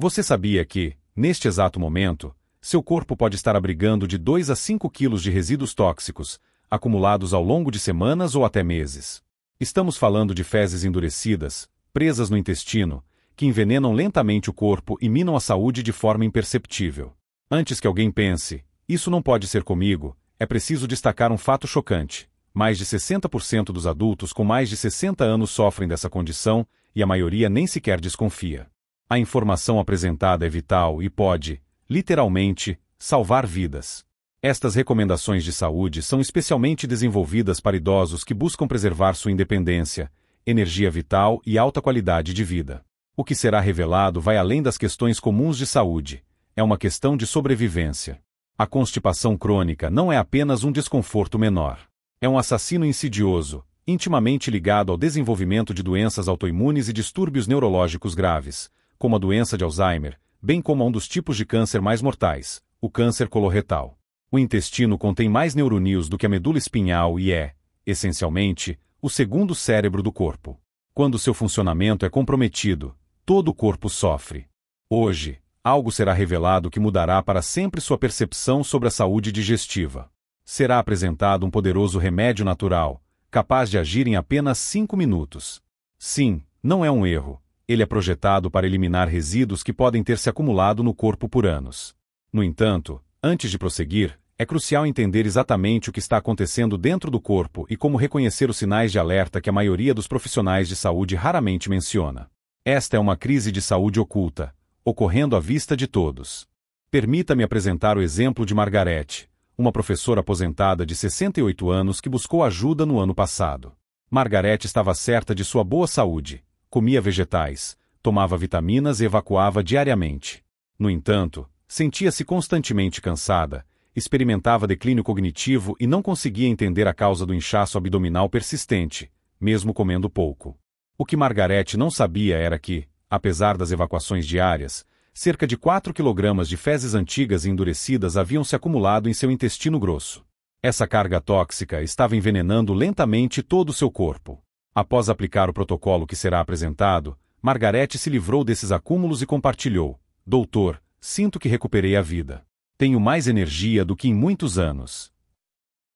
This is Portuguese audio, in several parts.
Você sabia que, neste exato momento, seu corpo pode estar abrigando de 2 a 5 quilos de resíduos tóxicos, acumulados ao longo de semanas ou até meses? Estamos falando de fezes endurecidas, presas no intestino, que envenenam lentamente o corpo e minam a saúde de forma imperceptível. Antes que alguém pense, isso não pode ser comigo, é preciso destacar um fato chocante. Mais de 60% dos adultos com mais de 60 anos sofrem dessa condição e a maioria nem sequer desconfia. A informação apresentada é vital e pode, literalmente, salvar vidas. Estas recomendações de saúde são especialmente desenvolvidas para idosos que buscam preservar sua independência, energia vital e alta qualidade de vida. O que será revelado vai além das questões comuns de saúde. É uma questão de sobrevivência. A constipação crônica não é apenas um desconforto menor. É um assassino insidioso, intimamente ligado ao desenvolvimento de doenças autoimunes e distúrbios neurológicos graves, como a doença de Alzheimer, bem como a um dos tipos de câncer mais mortais, o câncer coloretal. O intestino contém mais neurônios do que a medula espinhal e é, essencialmente, o segundo cérebro do corpo. Quando seu funcionamento é comprometido, todo o corpo sofre. Hoje, algo será revelado que mudará para sempre sua percepção sobre a saúde digestiva. Será apresentado um poderoso remédio natural, capaz de agir em apenas 5 minutos. Sim, não é um erro. Ele é projetado para eliminar resíduos que podem ter se acumulado no corpo por anos. No entanto, antes de prosseguir, é crucial entender exatamente o que está acontecendo dentro do corpo e como reconhecer os sinais de alerta que a maioria dos profissionais de saúde raramente menciona. Esta é uma crise de saúde oculta, ocorrendo à vista de todos. Permita-me apresentar o exemplo de Margarete, uma professora aposentada de 68 anos que buscou ajuda no ano passado. Margarete estava certa de sua boa saúde. Comia vegetais, tomava vitaminas e evacuava diariamente. No entanto, sentia-se constantemente cansada, experimentava declínio cognitivo e não conseguia entender a causa do inchaço abdominal persistente, mesmo comendo pouco. O que Margarete não sabia era que, apesar das evacuações diárias, cerca de 4 kg de fezes antigas e endurecidas haviam se acumulado em seu intestino grosso. Essa carga tóxica estava envenenando lentamente todo o seu corpo. Após aplicar o protocolo que será apresentado, Margarete se livrou desses acúmulos e compartilhou: Doutor, sinto que recuperei a vida. Tenho mais energia do que em muitos anos.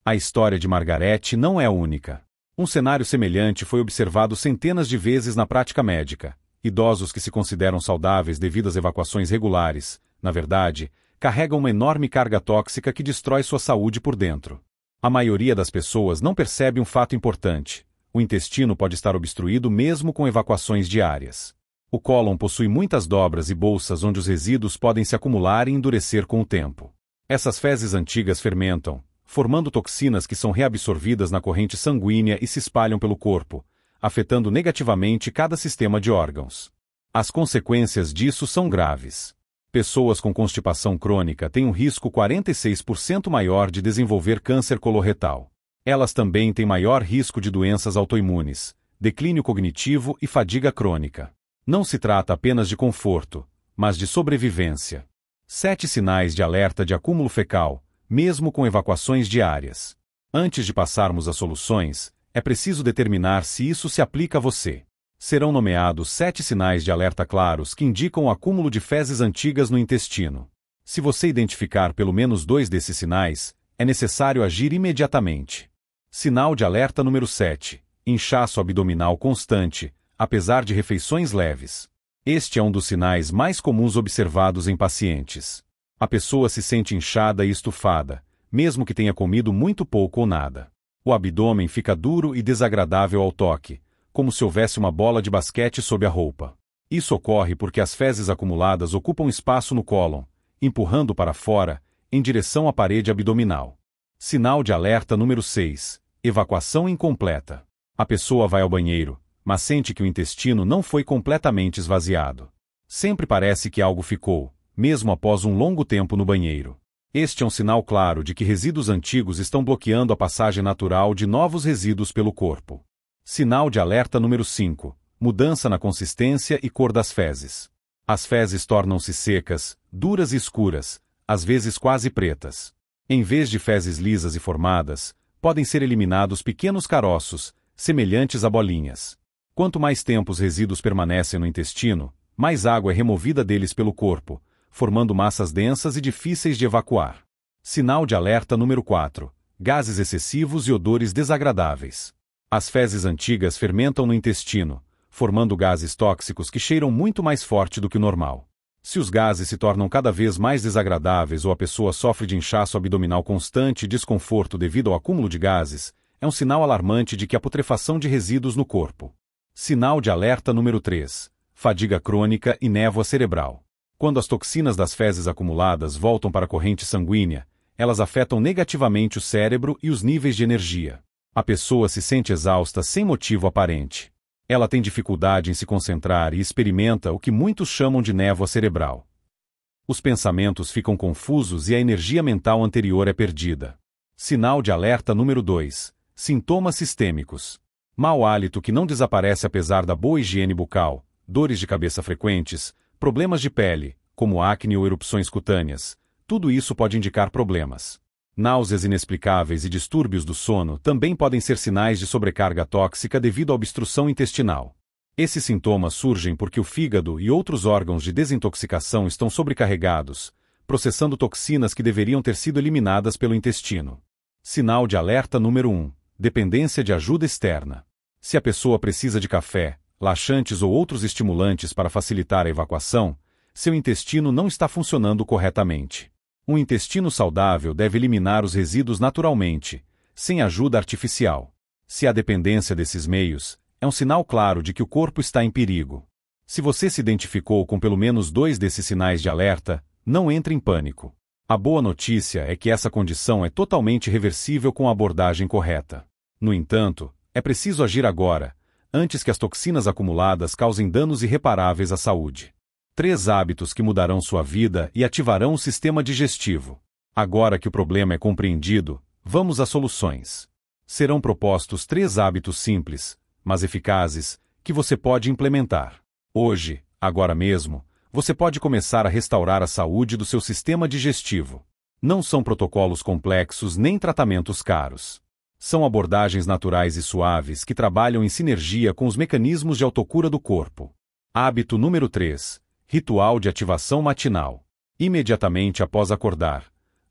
A história de Margarete não é a única. Um cenário semelhante foi observado centenas de vezes na prática médica. Idosos que se consideram saudáveis devido às evacuações regulares, na verdade, carregam uma enorme carga tóxica que destrói sua saúde por dentro. A maioria das pessoas não percebe um fato importante. O intestino pode estar obstruído mesmo com evacuações diárias. O cólon possui muitas dobras e bolsas onde os resíduos podem se acumular e endurecer com o tempo. Essas fezes antigas fermentam, formando toxinas que são reabsorvidas na corrente sanguínea e se espalham pelo corpo, afetando negativamente cada sistema de órgãos. As consequências disso são graves. Pessoas com constipação crônica têm um risco 46% maior de desenvolver câncer coloretal. Elas também têm maior risco de doenças autoimunes, declínio cognitivo e fadiga crônica. Não se trata apenas de conforto, mas de sobrevivência. 7 sinais de alerta de acúmulo fecal, mesmo com evacuações diárias. Antes de passarmos às soluções, é preciso determinar se isso se aplica a você. Serão nomeados 7 sinais de alerta claros que indicam o acúmulo de fezes antigas no intestino. Se você identificar pelo menos 2 desses sinais, é necessário agir imediatamente. Sinal de alerta número 7. Inchaço abdominal constante, apesar de refeições leves. Este é um dos sinais mais comuns observados em pacientes. A pessoa se sente inchada e estufada, mesmo que tenha comido muito pouco ou nada. O abdômen fica duro e desagradável ao toque, como se houvesse uma bola de basquete sob a roupa. Isso ocorre porque as fezes acumuladas ocupam espaço no cólon, empurrando para fora, em direção à parede abdominal. Sinal de alerta número 6. Evacuação incompleta. A pessoa vai ao banheiro, mas sente que o intestino não foi completamente esvaziado. Sempre parece que algo ficou, mesmo após um longo tempo no banheiro. Este é um sinal claro de que resíduos antigos estão bloqueando a passagem natural de novos resíduos pelo corpo. Sinal de alerta número 5. Mudança na consistência e cor das fezes. As fezes tornam-se secas, duras e escuras, às vezes quase pretas. Em vez de fezes lisas e formadas, podem ser eliminados pequenos caroços, semelhantes a bolinhas. Quanto mais tempo os resíduos permanecem no intestino, mais água é removida deles pelo corpo, formando massas densas e difíceis de evacuar. Sinal de alerta número 4. Gases excessivos e odores desagradáveis. As fezes antigas fermentam no intestino, formando gases tóxicos que cheiram muito mais forte do que o normal. Se os gases se tornam cada vez mais desagradáveis ou a pessoa sofre de inchaço abdominal constante e desconforto devido ao acúmulo de gases, é um sinal alarmante de que há putrefação de resíduos no corpo. Sinal de alerta número 3. Fadiga crônica e névoa cerebral. Quando as toxinas das fezes acumuladas voltam para a corrente sanguínea, elas afetam negativamente o cérebro e os níveis de energia. A pessoa se sente exausta sem motivo aparente. Ela tem dificuldade em se concentrar e experimenta o que muitos chamam de névoa cerebral. Os pensamentos ficam confusos e a energia mental anterior é perdida. Sinal de alerta número 2. Sintomas sistêmicos. Mau hálito que não desaparece apesar da boa higiene bucal, dores de cabeça frequentes, problemas de pele, como acne ou erupções cutâneas. Tudo isso pode indicar problemas. Náuseas inexplicáveis e distúrbios do sono também podem ser sinais de sobrecarga tóxica devido à obstrução intestinal. Esses sintomas surgem porque o fígado e outros órgãos de desintoxicação estão sobrecarregados, processando toxinas que deveriam ter sido eliminadas pelo intestino. Sinal de alerta número 1. Dependência de ajuda externa. Se a pessoa precisa de café, laxantes ou outros estimulantes para facilitar a evacuação, seu intestino não está funcionando corretamente. Um intestino saudável deve eliminar os resíduos naturalmente, sem ajuda artificial. Se há dependência desses meios, é um sinal claro de que o corpo está em perigo. Se você se identificou com pelo menos 2 desses sinais de alerta, não entre em pânico. A boa notícia é que essa condição é totalmente reversível com a abordagem correta. No entanto, é preciso agir agora, antes que as toxinas acumuladas causem danos irreparáveis à saúde. 3 hábitos que mudarão sua vida e ativarão o sistema digestivo. Agora que o problema é compreendido, vamos às soluções. Serão propostos 3 hábitos simples, mas eficazes, que você pode implementar. Hoje, agora mesmo, você pode começar a restaurar a saúde do seu sistema digestivo. Não são protocolos complexos nem tratamentos caros. São abordagens naturais e suaves que trabalham em sinergia com os mecanismos de autocura do corpo. Hábito número 3. Ritual de ativação matinal. Imediatamente após acordar,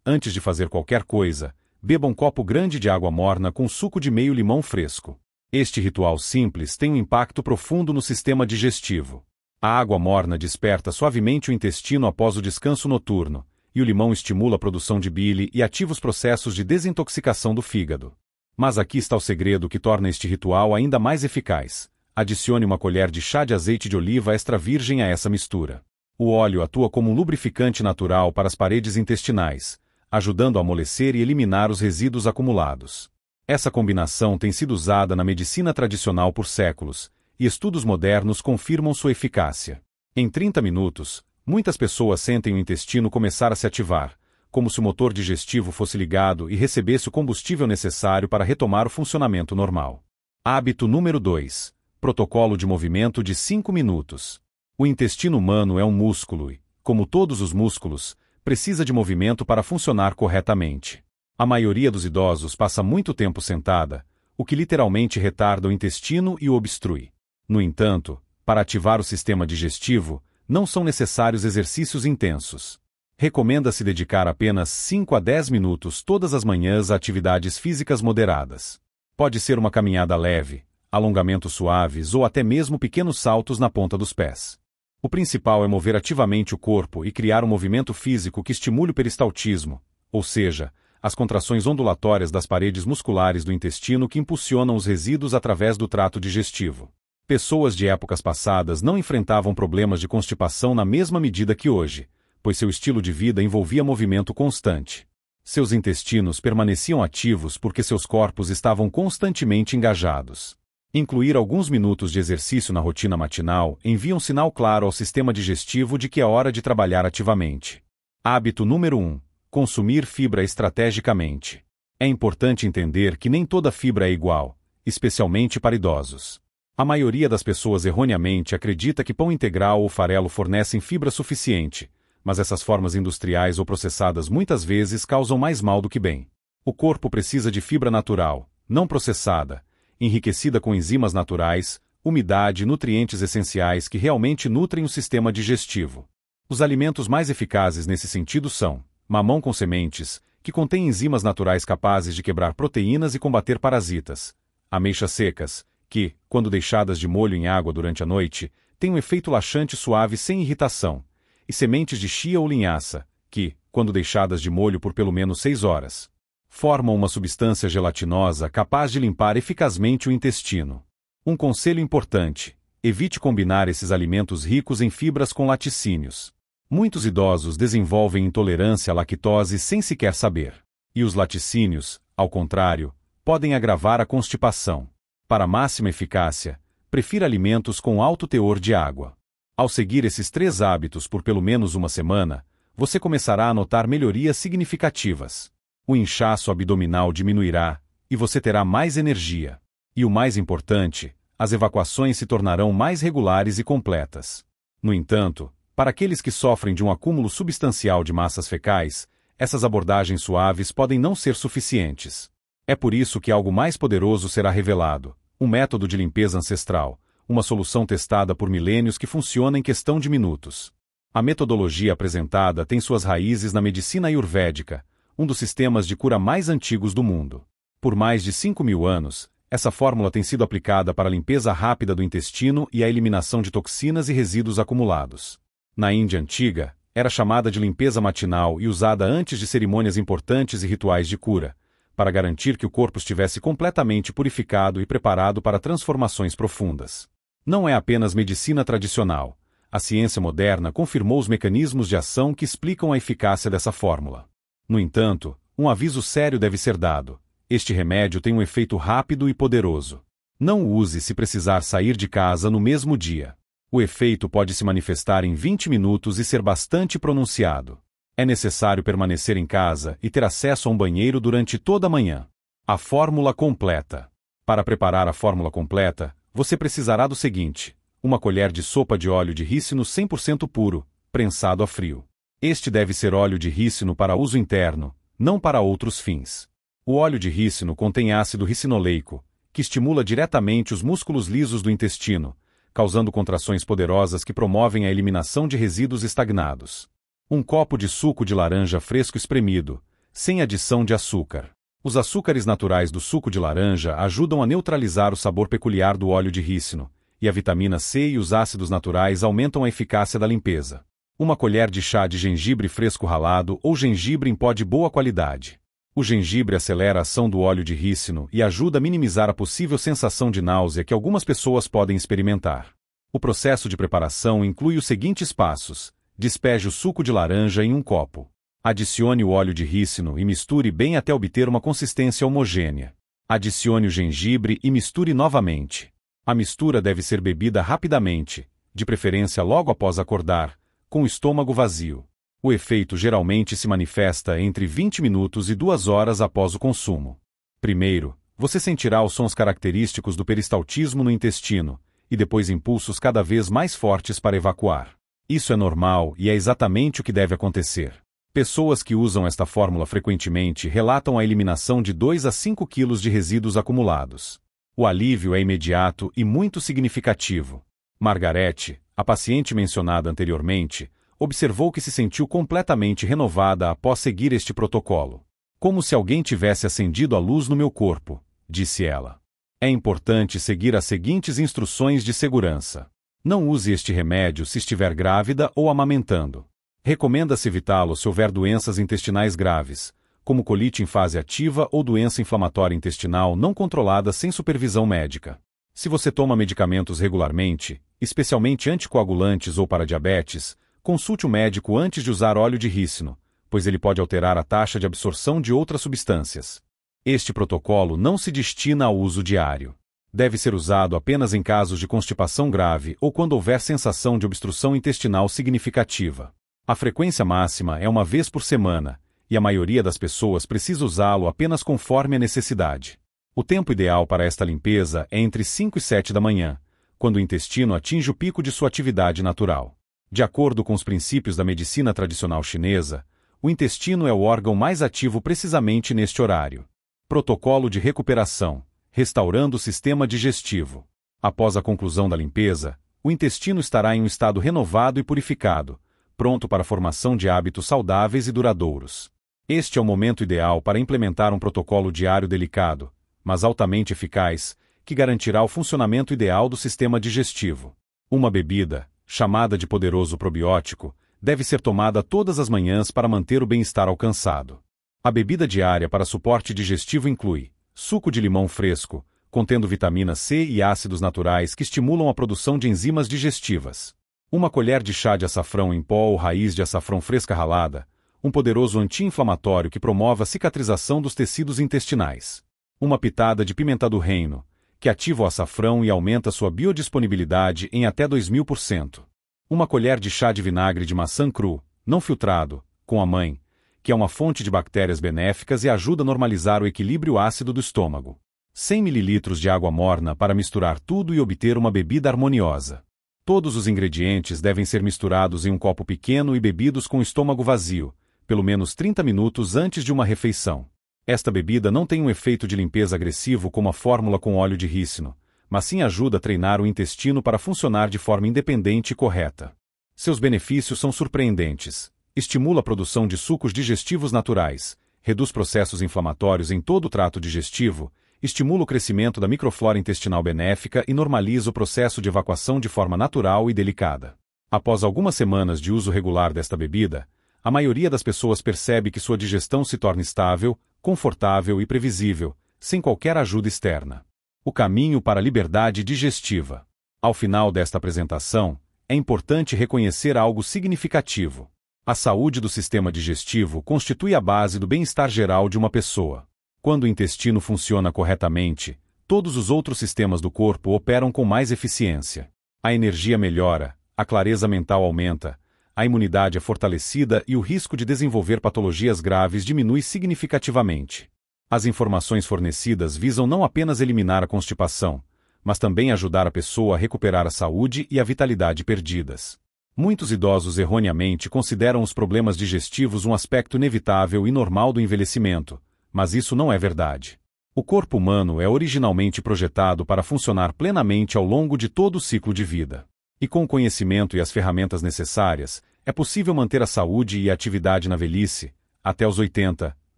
antes de fazer qualquer coisa, beba um copo grande de água morna com suco de meio limão fresco. Este ritual simples tem um impacto profundo no sistema digestivo. A água morna desperta suavemente o intestino após o descanso noturno, e o limão estimula a produção de bile e ativa os processos de desintoxicação do fígado. Mas aqui está o segredo que torna este ritual ainda mais eficaz. Adicione uma colher de chá de azeite de oliva extra virgem a essa mistura. O óleo atua como um lubrificante natural para as paredes intestinais, ajudando a amolecer e eliminar os resíduos acumulados. Essa combinação tem sido usada na medicina tradicional por séculos, e estudos modernos confirmam sua eficácia. Em 30 minutos, muitas pessoas sentem o intestino começar a se ativar, como se o motor digestivo fosse ligado e recebesse o combustível necessário para retomar o funcionamento normal. Hábito número 2. Protocolo de movimento de 5 minutos. O intestino humano é um músculo e, como todos os músculos, precisa de movimento para funcionar corretamente. A maioria dos idosos passa muito tempo sentada, o que literalmente retarda o intestino e o obstrui. No entanto, para ativar o sistema digestivo, não são necessários exercícios intensos. Recomenda-se dedicar apenas 5 a 10 minutos todas as manhãs a atividades físicas moderadas. Pode ser uma caminhada leve, alongamentos suaves ou até mesmo pequenos saltos na ponta dos pés. O principal é mover ativamente o corpo e criar um movimento físico que estimule o peristaltismo, ou seja, as contrações ondulatórias das paredes musculares do intestino que impulsionam os resíduos através do trato digestivo. Pessoas de épocas passadas não enfrentavam problemas de constipação na mesma medida que hoje, pois seu estilo de vida envolvia movimento constante. Seus intestinos permaneciam ativos porque seus corpos estavam constantemente engajados. Incluir alguns minutos de exercício na rotina matinal envia um sinal claro ao sistema digestivo de que é hora de trabalhar ativamente. Hábito número 1. Consumir fibra estrategicamente. É importante entender que nem toda fibra é igual, especialmente para idosos. A maioria das pessoas erroneamente acredita que pão integral ou farelo fornecem fibra suficiente, mas essas formas industriais ou processadas muitas vezes causam mais mal do que bem. O corpo precisa de fibra natural, não processada, enriquecida com enzimas naturais, umidade e nutrientes essenciais que realmente nutrem o sistema digestivo. Os alimentos mais eficazes nesse sentido são mamão com sementes, que contém enzimas naturais capazes de quebrar proteínas e combater parasitas, ameixas secas, que, quando deixadas de molho em água durante a noite, têm um efeito laxante suave sem irritação, e sementes de chia ou linhaça, que, quando deixadas de molho por pelo menos 6 horas, formam uma substância gelatinosa capaz de limpar eficazmente o intestino. Um conselho importante: evite combinar esses alimentos ricos em fibras com laticínios. Muitos idosos desenvolvem intolerância à lactose sem sequer saber. E os laticínios, ao contrário, podem agravar a constipação. Para máxima eficácia, prefira alimentos com alto teor de água. Ao seguir esses 3 hábitos por pelo menos uma semana, você começará a notar melhorias significativas. O inchaço abdominal diminuirá, e você terá mais energia. E o mais importante, as evacuações se tornarão mais regulares e completas. No entanto, para aqueles que sofrem de um acúmulo substancial de massas fecais, essas abordagens suaves podem não ser suficientes. É por isso que algo mais poderoso será revelado: um método de limpeza ancestral, uma solução testada por milênios que funciona em questão de minutos. A metodologia apresentada tem suas raízes na medicina ayurvédica, um dos sistemas de cura mais antigos do mundo. Por mais de 5.000 anos, essa fórmula tem sido aplicada para a limpeza rápida do intestino e a eliminação de toxinas e resíduos acumulados. Na Índia antiga, era chamada de limpeza matinal e usada antes de cerimônias importantes e rituais de cura, para garantir que o corpo estivesse completamente purificado e preparado para transformações profundas. Não é apenas medicina tradicional. A ciência moderna confirmou os mecanismos de ação que explicam a eficácia dessa fórmula. No entanto, um aviso sério deve ser dado: este remédio tem um efeito rápido e poderoso. Não o use se precisar sair de casa no mesmo dia. O efeito pode se manifestar em 20 minutos e ser bastante pronunciado. É necessário permanecer em casa e ter acesso a um banheiro durante toda a manhã. A fórmula completa. Para preparar a fórmula completa, você precisará do seguinte: 1 colher de sopa de óleo de rícino 100% puro, prensado a frio. Este deve ser óleo de rícino para uso interno, não para outros fins. O óleo de rícino contém ácido ricinoleico, que estimula diretamente os músculos lisos do intestino, causando contrações poderosas que promovem a eliminação de resíduos estagnados. 1 copo de suco de laranja fresco espremido, sem adição de açúcar. Os açúcares naturais do suco de laranja ajudam a neutralizar o sabor peculiar do óleo de rícino, e a vitamina C e os ácidos naturais aumentam a eficácia da limpeza. 1 colher de chá de gengibre fresco ralado ou gengibre em pó de boa qualidade. O gengibre acelera a ação do óleo de rícino e ajuda a minimizar a possível sensação de náusea que algumas pessoas podem experimentar. O processo de preparação inclui os seguintes passos: despeje o suco de laranja em 1 copo. Adicione o óleo de rícino e misture bem até obter uma consistência homogênea. Adicione o gengibre e misture novamente. A mistura deve ser bebida rapidamente, de preferência logo após acordar, com o estômago vazio. O efeito geralmente se manifesta entre 20 minutos e 2 horas após o consumo. Primeiro, você sentirá os sons característicos do peristaltismo no intestino, e depois impulsos cada vez mais fortes para evacuar. Isso é normal e é exatamente o que deve acontecer. Pessoas que usam esta fórmula frequentemente relatam a eliminação de 2 a 5 quilos de resíduos acumulados. O alívio é imediato e muito significativo. Margarete, a paciente mencionada anteriormente, observou que se sentiu completamente renovada após seguir este protocolo. Como se alguém tivesse acendido a luz no meu corpo, disse ela. É importante seguir as seguintes instruções de segurança. Não use este remédio se estiver grávida ou amamentando. Recomenda-se evitá-lo se houver doenças intestinais graves, como colite em fase ativa ou doença inflamatória intestinal não controlada sem supervisão médica. Se você toma medicamentos regularmente, especialmente anticoagulantes ou para diabetes, consulte o médico antes de usar óleo de rícino, pois ele pode alterar a taxa de absorção de outras substâncias. Este protocolo não se destina ao uso diário. Deve ser usado apenas em casos de constipação grave ou quando houver sensação de obstrução intestinal significativa. A frequência máxima é 1 vez por semana, e a maioria das pessoas precisa usá-lo apenas conforme a necessidade. O tempo ideal para esta limpeza é entre 5 e 7 da manhã, quando o intestino atinge o pico de sua atividade natural. De acordo com os princípios da medicina tradicional chinesa, o intestino é o órgão mais ativo precisamente neste horário. Protocolo de recuperação: restaurando o sistema digestivo. Após a conclusão da limpeza, o intestino estará em um estado renovado e purificado, pronto para a formação de hábitos saudáveis e duradouros. Este é o momento ideal para implementar um protocolo diário delicado, mas altamente eficaz, que garantirá o funcionamento ideal do sistema digestivo. Uma bebida, chamada de poderoso probiótico, deve ser tomada todas as manhãs para manter o bem-estar alcançado. A bebida diária para suporte digestivo inclui suco de limão fresco, contendo vitamina C e ácidos naturais que estimulam a produção de enzimas digestivas. Uma colher de chá de açafrão em pó ou raiz de açafrão fresca ralada, um poderoso anti-inflamatório que promove a cicatrização dos tecidos intestinais. Uma pitada de pimenta do reino, que ativa o açafrão e aumenta sua biodisponibilidade em até 2000%. Uma colher de chá de vinagre de maçã cru, não filtrado, com a mãe, que é uma fonte de bactérias benéficas e ajuda a normalizar o equilíbrio ácido do estômago. 100 ml de água morna para misturar tudo e obter uma bebida harmoniosa. Todos os ingredientes devem ser misturados em um copo pequeno e bebidos com o estômago vazio, pelo menos 30 minutos antes de uma refeição. Esta bebida não tem um efeito de limpeza agressivo como a fórmula com óleo de rícino, mas sim ajuda a treinar o intestino para funcionar de forma independente e correta. Seus benefícios são surpreendentes. Estimula a produção de sucos digestivos naturais, reduz processos inflamatórios em todo o trato digestivo, estimula o crescimento da microflora intestinal benéfica e normaliza o processo de evacuação de forma natural e delicada. Após algumas semanas de uso regular desta bebida, a maioria das pessoas percebe que sua digestão se torna estável, confortável e previsível, sem qualquer ajuda externa. O caminho para a liberdade digestiva. Ao final desta apresentação, é importante reconhecer algo significativo. A saúde do sistema digestivo constitui a base do bem-estar geral de uma pessoa. Quando o intestino funciona corretamente, todos os outros sistemas do corpo operam com mais eficiência. A energia melhora, a clareza mental aumenta, a imunidade é fortalecida e o risco de desenvolver patologias graves diminui significativamente. As informações fornecidas visam não apenas eliminar a constipação, mas também ajudar a pessoa a recuperar a saúde e a vitalidade perdidas. Muitos idosos erroneamente consideram os problemas digestivos um aspecto inevitável e normal do envelhecimento, mas isso não é verdade. O corpo humano é originalmente projetado para funcionar plenamente ao longo de todo o ciclo de vida. E com o conhecimento e as ferramentas necessárias, é possível manter a saúde e a atividade na velhice, até os 80,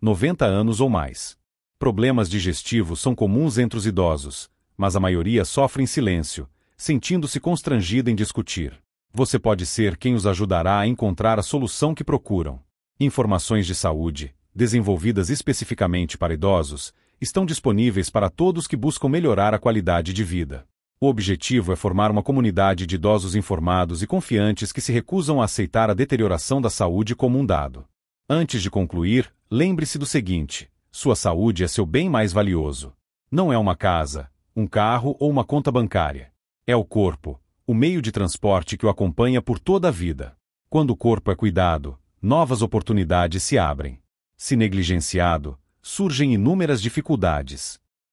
90 anos ou mais. Problemas digestivos são comuns entre os idosos, mas a maioria sofre em silêncio, sentindo-se constrangida em discutir. Você pode ser quem os ajudará a encontrar a solução que procuram. Informações de saúde, desenvolvidas especificamente para idosos, estão disponíveis para todos que buscam melhorar a qualidade de vida. O objetivo é formar uma comunidade de idosos informados e confiantes que se recusam a aceitar a deterioração da saúde como um dado. Antes de concluir, lembre-se do seguinte: sua saúde é seu bem mais valioso. Não é uma casa, um carro ou uma conta bancária. É o corpo, o meio de transporte que o acompanha por toda a vida. Quando o corpo é cuidado, novas oportunidades se abrem. Se negligenciado, surgem inúmeras dificuldades.